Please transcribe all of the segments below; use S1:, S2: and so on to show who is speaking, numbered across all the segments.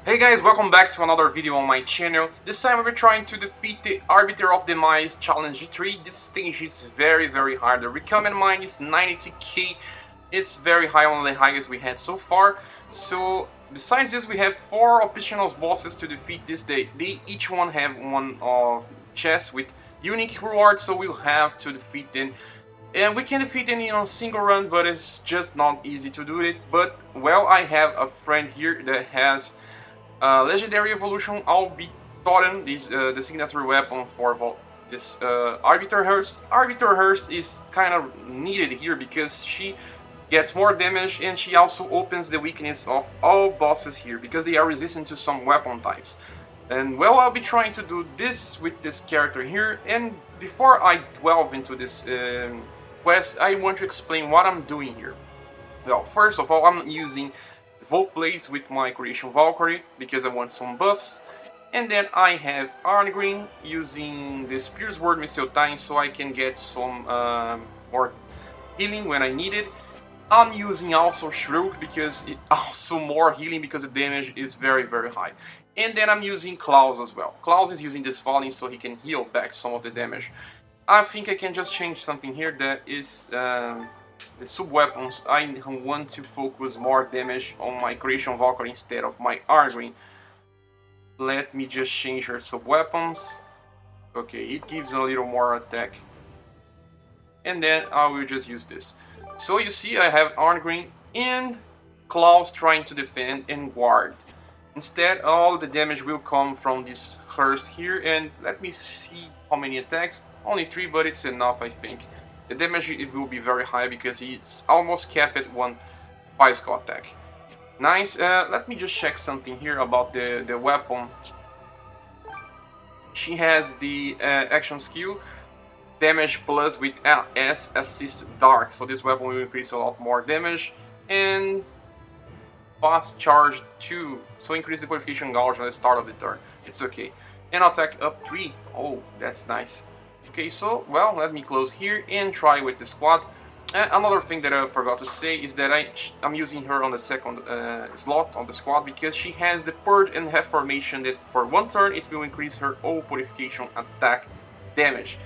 S1: Hey guys, welcome back to another video on my channel. This time we're trying to defeat the Arbiter of Demise Challenge G3. This stage is very hard. The recommend mine is 92k. It's very high, on the highest we had so far. So besides this, we have 4 optional bosses to defeat this day. They each one have one of chests with unique rewards, so we'll have to defeat them. And we can defeat them in a single run, but it's just not easy to do it. But well, I have a friend here that has legendary evolution. I'll be taught this the signature weapon for this Arbiter Hrist. Arbiter Hrist is kind of needed here because she gets more damage and she also opens the weakness of all bosses here because they are resistant to some weapon types. And well, I'll be trying to do this with this character here. And before I delve into this quest, I want to explain what I'm doing here. Well, first of all, I'm using Volt Blades with my creation Valkyrie because I want some buffs, and then I have Iron Green using the Spear's Word Missile Time so I can get some more healing when I need it. I'm using also Shroud because it also more healing because the damage is very high. And then I'm using Klaus as well. Klaus is using this falling so he can heal back some of the damage. I think I can just change something here that is the sub-weapons. I want to focus more damage on my creation Valkyrie instead of my Iron Green. Let me just change her sub-weapons. Okay, it gives a little more attack. And then I will just use this. So you see I have Iron Green and Klaus trying to defend and guard. Instead, all the damage will come from this Hrist here, and let me see how many attacks. Only 3, but it's enough, I think. The damage it will be very high because he's almost capped at 1 bicycle attack. Nice. Let me just check something here about the weapon. She has the action skill damage plus with S assist dark, so this weapon will increase a lot more damage, and fast charge 2, so increase the qualification gauge at the start of the turn. It's okay. And attack up 3. Oh, that's nice. Okay, so well, let me close here and try with the squad. Another thing that I forgot to say is that I'm using her on the second slot on the squad because she has the Purge and Half formation that for 1 turn it will increase her all purification attack damage.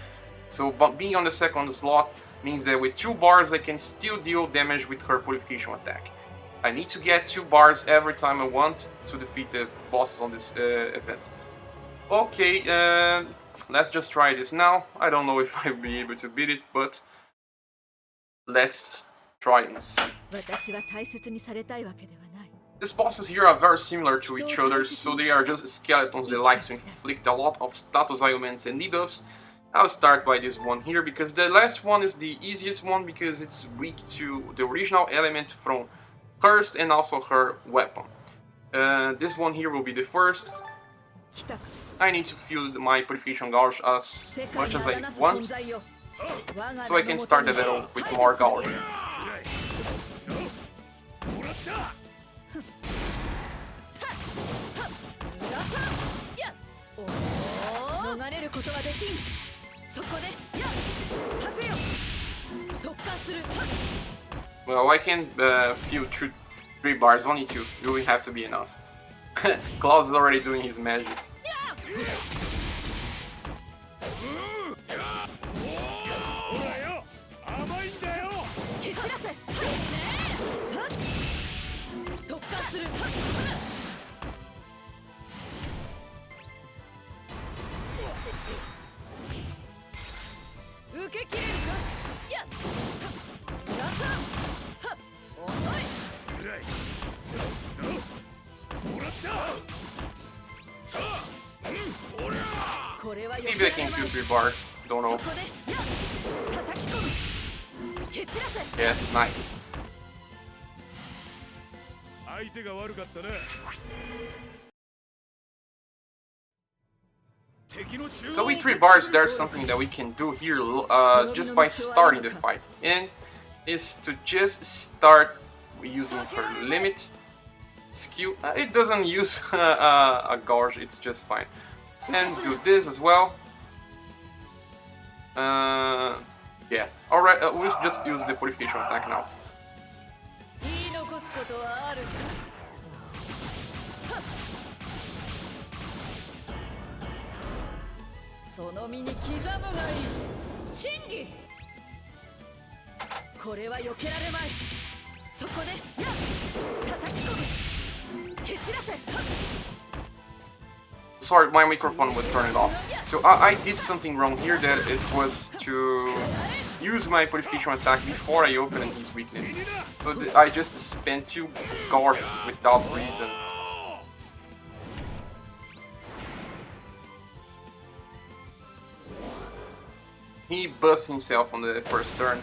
S1: So being on the second slot means that with 2 bars I can still deal damage with her purification attack. I need to get 2 bars every time I want to defeat the bosses on this event. Okay, let's just try this now. I don't know if I'll be able to beat it, but let's try and see. These bosses here are very similar to each other, so they are just skeletons that like to inflict a lot of status ailments and debuffs. I'll start by this one here because the last one is the easiest one because it's weak to the original element from Hrist and also her weapon. This one here will be the first. I need to fill my purification gauge as much as I want, so I can start the battle with more gauge. Well, I can fill 3 bars, only 2. It will have to be enough. Klaus is already doing his magic. Maybe I can do 3 bars, don't know. Yeah, nice. So with 3 bars, there's something that we can do here just by starting the fight, and is to just start using her limit skill. It doesn't use a gauge, it's just fine. And do this as well. Yeah. Alright, we'll just use the purification attack now.
S2: その身に刻むがいい真偽これは避けられまいそこでや叩き込む蹴散らせ
S1: Sorry, my microphone was turned off. So I did something wrong here, that it was to use my purification attack before I opened his weakness. So I just spent 2 guards without reason. He buffs himself on the first turn.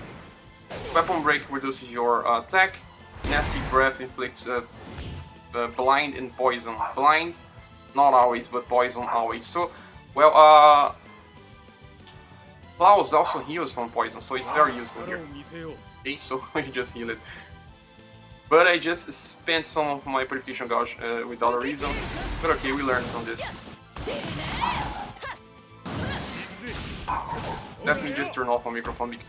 S1: Weapon Break reduces your attack. Nasty Breath inflicts blind and poison. Blind, not always, but poison always. So, well, Klaus also heals from poison, so it's very useful here. Okay, so I just heal it. But I just spent some of my purification gauge without a reason. But okay, we learned from this. Let me just turn off my microphone because...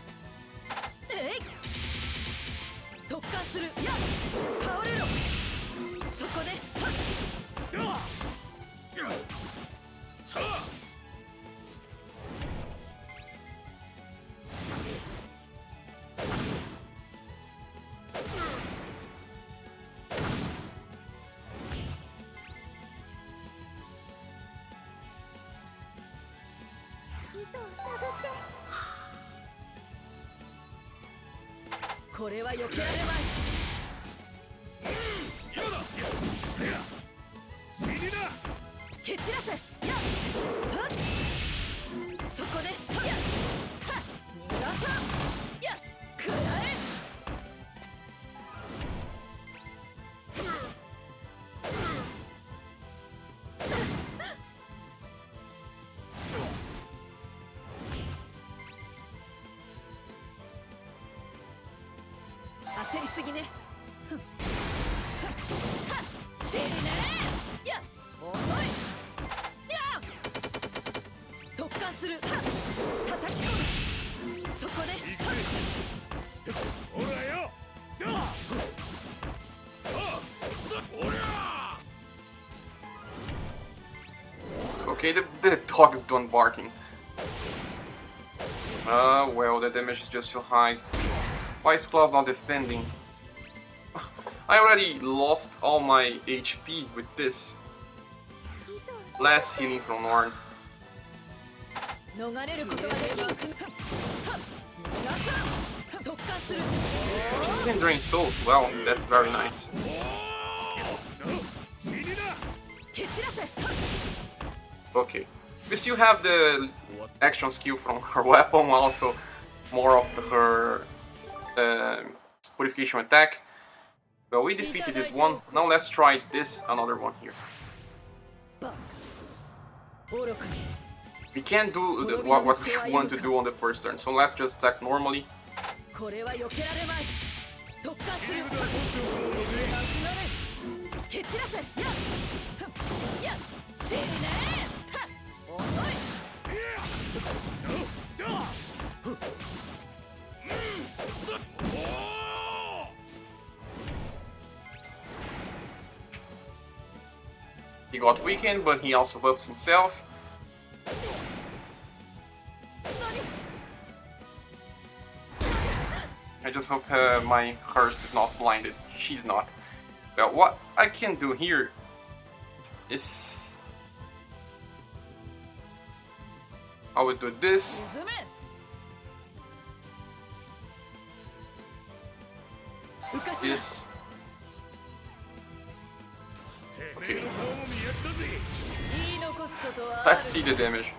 S2: これは避けられまい。蹴散らせ。やっ。そこで。やっ。逃がさ。やっ。くらえ。焦りすぎね。死ね。やっ。遅い。やっ。突貫する。叩き込む。そこで。ほらよ。
S1: Okay, the dog is done barking. Well, the damage is just too high. Why is Klaus not defending? I already lost all my HP with this. Less healing from Norn. He can drain souls, well, that's very nice. Okay, we still have the action skill from her weapon, also more of her purification attack. Well, we defeated this one. Now let's try this another one here. We can't do what we want to do on the first turn, so let's just attack normally. He got weakened, but he also buffs himself. I just hope my Hrist is not blinded. She's not. Well, what I can do here is... I would do this. This. Okay. Let's see the damage.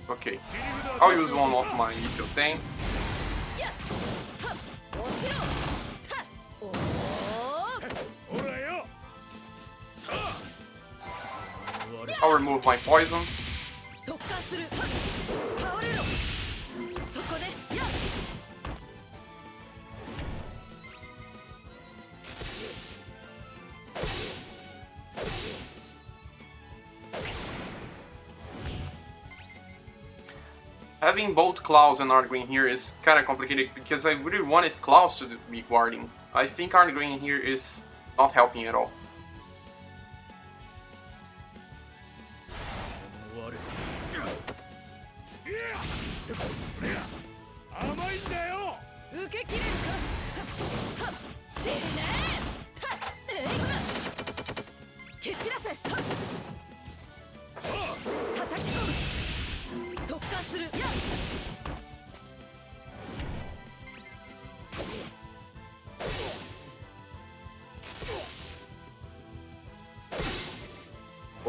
S1: Okay, I'll use one of my Eastern Thing. I'll remove my poison. Having both Klaus and Arngrim here is kind of complicated because I really wanted Klaus to be guarding. I think Arngrim here is not helping at all.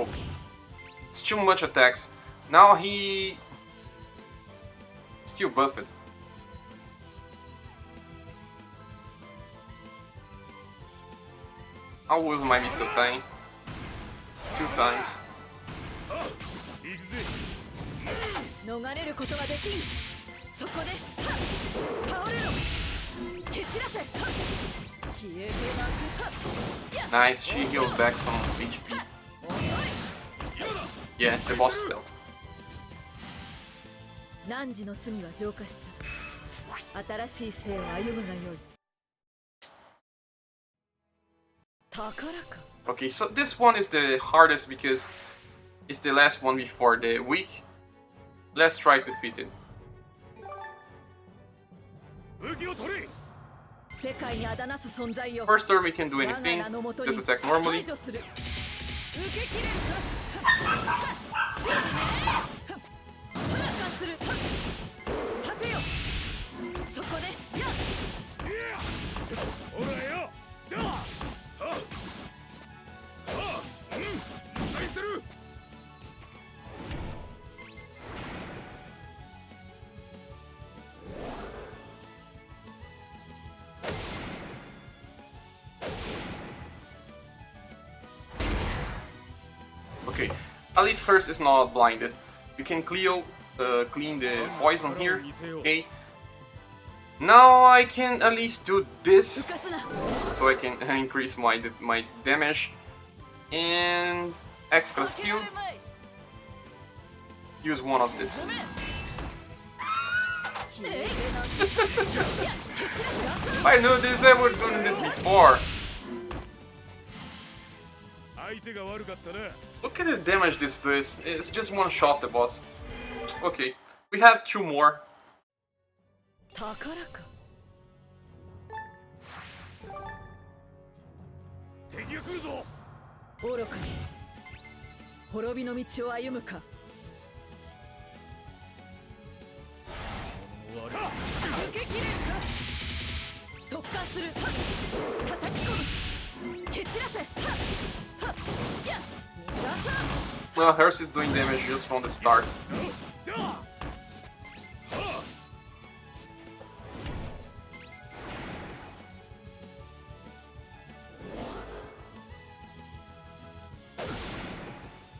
S1: Oh, it's too much attacks. Now he still buffed. I'll use my Mr. Time 2 times. Nice, she heals back some HP. Yes, the boss still. Okay, so this one is the hardest because it's the last one before the week. Let's try to defeat it. First turn we can do anything, just attack normally. Okay, at least Hrist is not blinded. You can clean the poison here. Okay. Now I can at least do this, so I can increase my damage and extra skill. Use one of this. I knew this. I was doing this before. Look at the damage this does. It's just one shot the boss. Okay, we have 2 more. Well, Hrist is doing damage just from the start.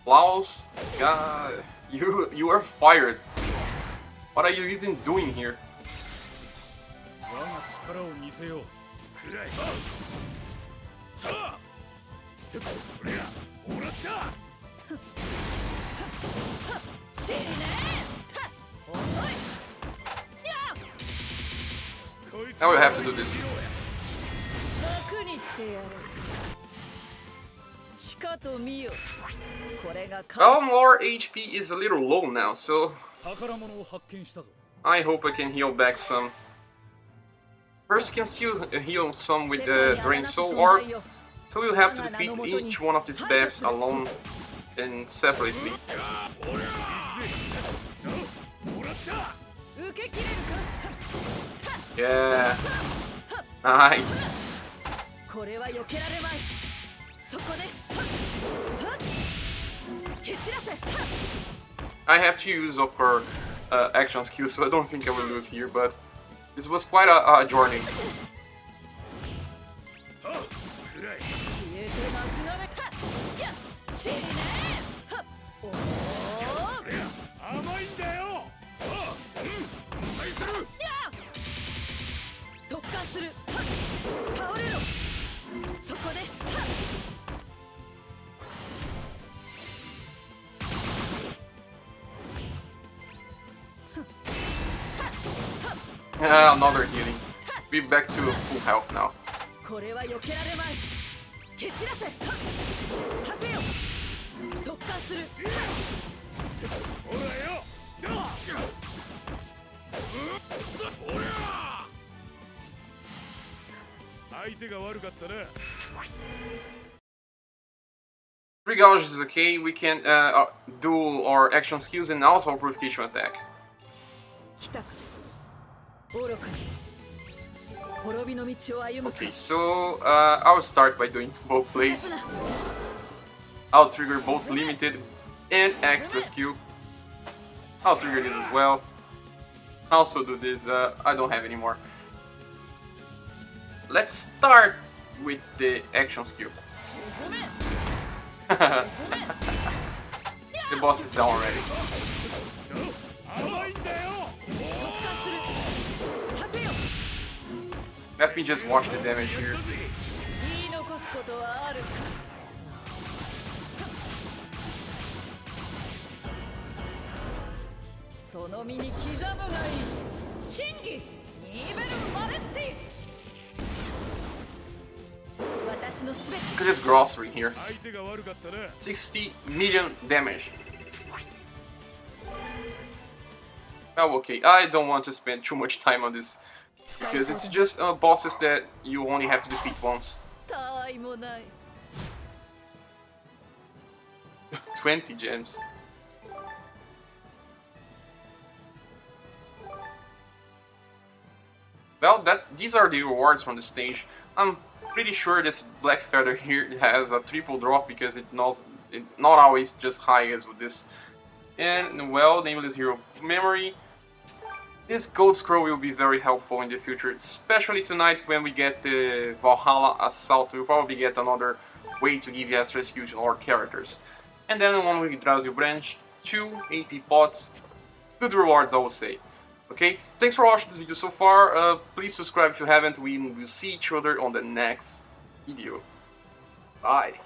S1: Klaus, God, you are fired. What are you even doing here? Now we have to do this. Well, more HP is a little low now, so I hope I can heal back some. First, can still heal some with the Drain Soul Orb, so we'll have to defeat each one of these paths alone and separately. Yeah, nice. I have to use of her action skills, so I don't think I will lose here, but this was quite a journey. Another healing. We're back to full health now.
S2: これは避けられまい。蹴散らせ。はせよ。突貫する。ほらよ。ほら。相手が悪かったな。
S1: Three gouge is okay. We can do our action skills and also our purification attack.
S2: 来たか。愚かに。滅びの道を歩むか。
S1: Okay, so I'll start by doing both blades. I'll trigger both limited and extra skill. I'll trigger this as well. Also do this. I don't have any more. Let's start with the action skill. The boss is down already. Let me just watch the damage here. Look at this grocery here. 60 million damage. Oh, okay. I don't want to spend too much time on this because it's just bosses that you only have to defeat once. 20 gems. Well, these are the rewards from the stage. I'm pretty sure this black feather here has a triple drop because it's not always just high as with this. And well, Nameless Hero Memory. This gold scroll will be very helpful in the future, especially tonight when we get the Valhalla Assault. We'll probably get another way to give extra skill to our characters. And then one with Drowsy Branch, 2 AP pots. Good rewards, I would say. Okay, thanks for watching this video so far. Please subscribe if you haven't. We will see each other on the next video. Bye.